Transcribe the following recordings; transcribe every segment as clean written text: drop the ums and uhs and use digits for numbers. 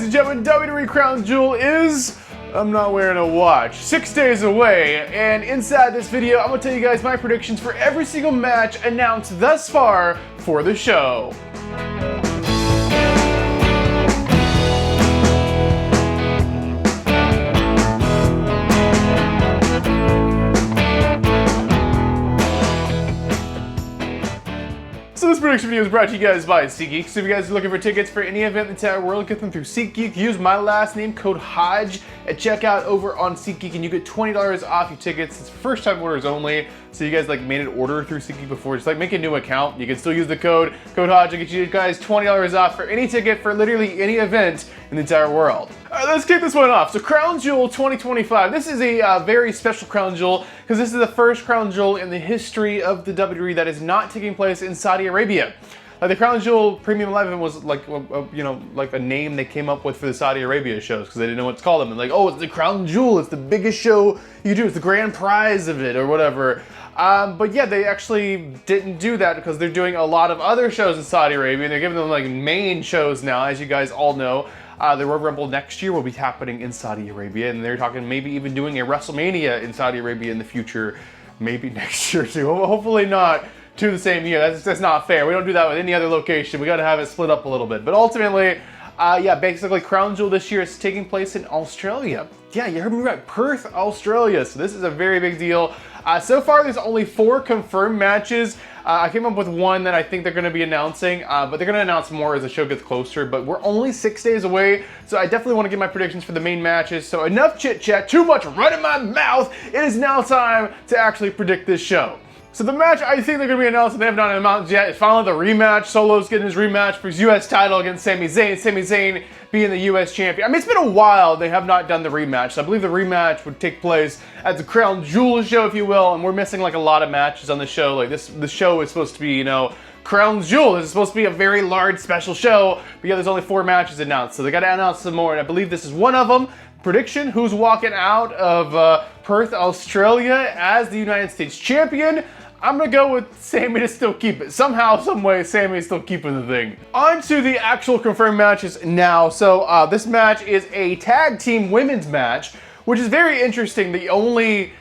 ladies and gentlemen, WWE Crown Jewel is, I'm not wearing a watch, 6 days away, and inside this video, I'm gonna tell you guys my predictions for every single match announced thus far for the show. So this prediction video is brought to you guys by SeatGeek. So if you guys are looking for tickets for any event in the entire world, get them through SeatGeek. Use my last name, code HODGE, at checkout over on SeatGeek, and you get $20 off your tickets. It's first time orders only. So you guys like made an order through SeatGeek before, just like make a new account. You can still use the code HODGE to get you guys $20 off for any ticket for literally any event in the entire world. All right, let's kick this one off. So Crown Jewel 2025. This is a very special Crown Jewel because this is the first Crown Jewel in the history of the WWE that is not taking place in Saudi Arabia. The Crown Jewel Premium 11 was like, like a name they came up with for the Saudi Arabia shows because they didn't know what to call them. And like, oh, it's the Crown Jewel. It's the biggest show you do. It's the grand prize of it or whatever. But yeah, they actually didn't do that because they're doing a lot of other shows in Saudi Arabia. And they're giving them like main shows now, as you guys all know. The Royal Rumble next year will be happening in Saudi Arabia, and they're talking maybe even doing a WrestleMania in Saudi Arabia in the future, maybe next year too. Hopefully not to the same year. That's not fair. We don't do that with any other location. We got to have it split up a little bit. But ultimately, yeah, basically Crown Jewel this year is taking place in Australia. Yeah, you heard me right, Perth, Australia. So this is a very big deal. So far, there's only 4 confirmed matches. I came up with one that I think they're going to be announcing, but they're going to announce more as the show gets closer. But we're only 6 days away, so I definitely want to get my predictions for the main matches. So enough chit-chat, too much right in my mouth. It is now time to actually predict this show. So the match I think they're going to be announcing, they have not announced yet, is finally the rematch. Solo's getting his rematch for his U.S. title against Sami Zayn. Sami Zayn being the U.S. champion. I mean, it's been a while they have not done the rematch. So I believe the rematch would take place at the Crown Jewel show, if you will, and we're missing like a lot of matches on the show. Like the show is supposed to be, you know, Crown Jewel. This is supposed to be a very large special show, but yeah, there's only 4 matches announced, so they got to announce some more, and I believe this is one of them. Prediction, who's walking out of Perth, Australia as the United States champion? I'm gonna go with Sami to still keep it. Somehow, some way, Sami's still keeping the thing. On to the actual confirmed matches now. So this match is a tag team women's match, which is very interesting. The only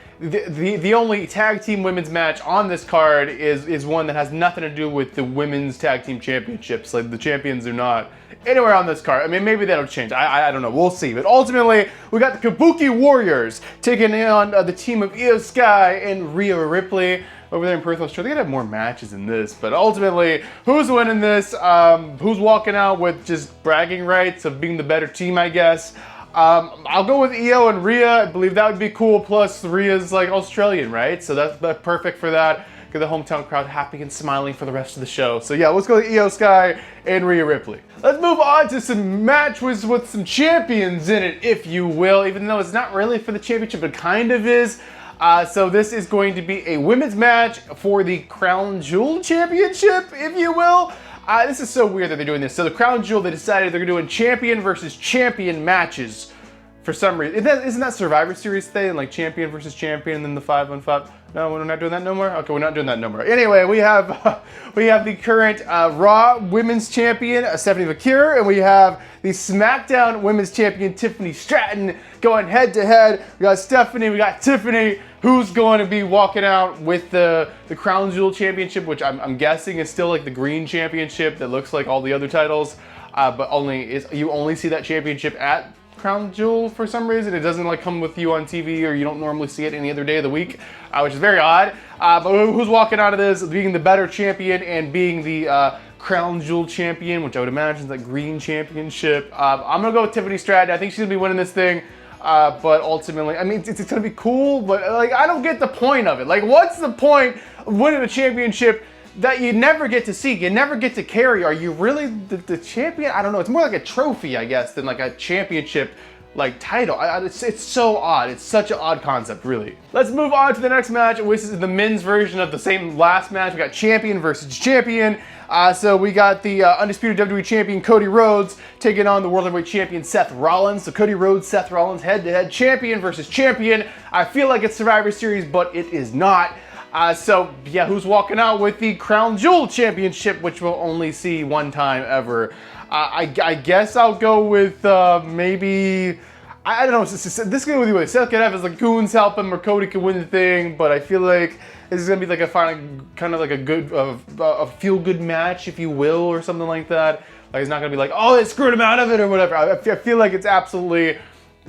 tag team women's match on this card is one that has nothing to do with the women's tag team championships. Like the champions are not anywhere on this card. I mean, maybe that'll change. I don't know. We'll see. But ultimately, we got the Kabuki Warriors taking on the team of Io Sky and Rhea Ripley over there in Perth, Australia. They're gonna have more matches than this, but ultimately, who's winning this? Who's walking out with just bragging rights of being the better team, I guess? I'll go with Io and Rhea. I believe that would be cool. Plus, Rhea's like Australian, right? So that's perfect for that. Get the hometown crowd happy and smiling for the rest of the show. So yeah, let's go with Io Sky and Rhea Ripley. Let's move on to some matches with some champions in it, if you will, even though it's not really for the championship, it kind of is. So this is going to be a women's match for the Crown Jewel Championship, if you will. This is so weird that they're doing this. So the Crown Jewel, they decided they're doing champion versus champion matches for some reason. Isn't that Survivor Series thing? Like champion versus champion and then the 5-on-5? No, we're not doing that no more? Okay, we're not doing that no more. Anyway, we have the current Raw Women's Champion, Stephanie McCure, and we have the SmackDown Women's Champion, Tiffany Stratton, going head to head. We got Stephanie, we got Tiffany. Who's going to be walking out with the Crown Jewel Championship, which I'm guessing is still like the green championship that looks like all the other titles, but you only see that championship at Crown Jewel for some reason. It doesn't like come with you on TV, or you don't normally see it any other day of the week, which is very odd. But who's walking out of this being the better champion and being the Crown Jewel champion, which I would imagine is the green championship? I'm gonna go with Tiffany Stratton. I think she's gonna be winning this thing. But ultimately, I mean, it's gonna be cool, but like, I don't get the point of it. Like, what's the point of winning a championship that you never get to see, you never get to carry? Are you really the champion? I don't know. It's more like a trophy, I guess, than like a championship like title. It's so odd. It's such an odd concept, really. Let's move on to the next match, which is the men's version of the same last match. We got champion versus champion. So we got the undisputed WWE champion Cody Rhodes taking on the World Heavyweight champion Seth Rollins. So Cody Rhodes, Seth Rollins, head-to-head champion versus champion. I feel like it's Survivor Series, but it is not. So yeah, who's walking out with the Crown Jewel Championship, which we'll only see one time ever? I guess I'll go with maybe. I don't know. This could go with Seth could have his like goons help him, or Cody could win the thing. But I feel like this is gonna be like a kind of like a good, a feel good match, if you will, or something like that. Like it's not gonna be like, oh, they screwed him out of it or whatever. I feel like it's absolutely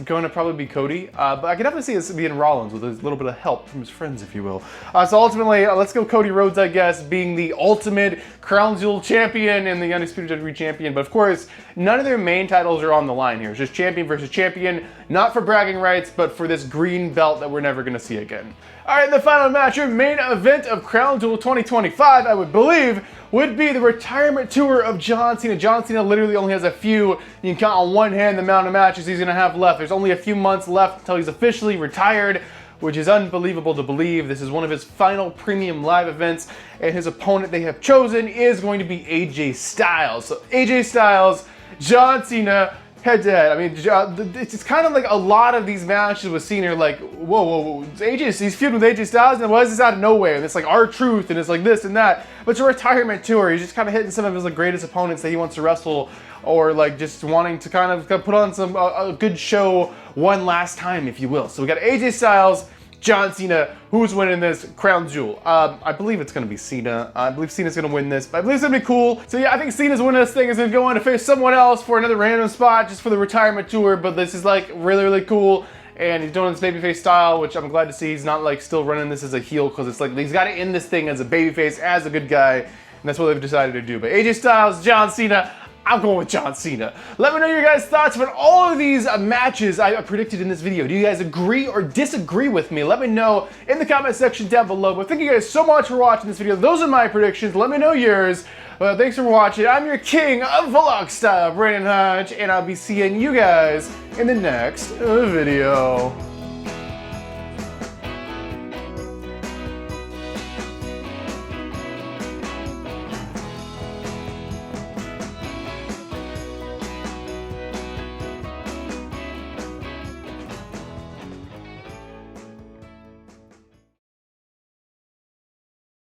going to probably be Cody, but I can definitely see this being Rollins with a little bit of help from his friends, if you will. So ultimately, let's go Cody Rhodes, I guess, being the ultimate Crown Jewel champion and the Undisputed WWE champion. But of course, none of their main titles are on the line here. It's just champion versus champion, not for bragging rights, but for this green belt that we're never going to see again. All right, the final match, your main event of Crown Jewel 2025, I would believe, would be the retirement tour of John Cena. John Cena literally only has a few. You can count on one hand the amount of matches he's going to have left. There's only a few months left until he's officially retired, which is unbelievable to believe. This is one of his final premium live events, and his opponent they have chosen is going to be AJ Styles. So AJ Styles, John Cena, head to head. I mean, it's kind of like a lot of these matches with Cena are like, whoa, he's feuding with AJ Styles, and why is this out of nowhere? And it's like R-Truth, and it's like this and that. But it's a retirement tour. He's just kind of hitting some of his like greatest opponents that he wants to wrestle, or like just wanting to kind of put on some a good show one last time, if you will. So we got AJ Styles, John Cena. Who's winning this Crown Jewel? I believe it's going to be Cena. I believe Cena's going to win this, but I believe it's going to be cool. So yeah, I think Cena's winning this thing. Is going to go on to face someone else for another random spot just for the retirement tour, but this is like really, really cool. And he's doing this babyface style, which I'm glad to see. He's not like still running this as a heel, because it's like he's got to end this thing as a babyface, as a good guy, and that's what they've decided to do. But AJ Styles, John Cena, I'm going with John Cena. Let me know your guys' thoughts about all of these matches I predicted in this video. Do you guys agree or disagree with me? Let me know in the comment section down below. But thank you guys so much for watching this video. Those are my predictions. Let me know yours. Thanks for watching. I'm your king of vlog style, Brandon Hodge, and I'll be seeing you guys in the next video.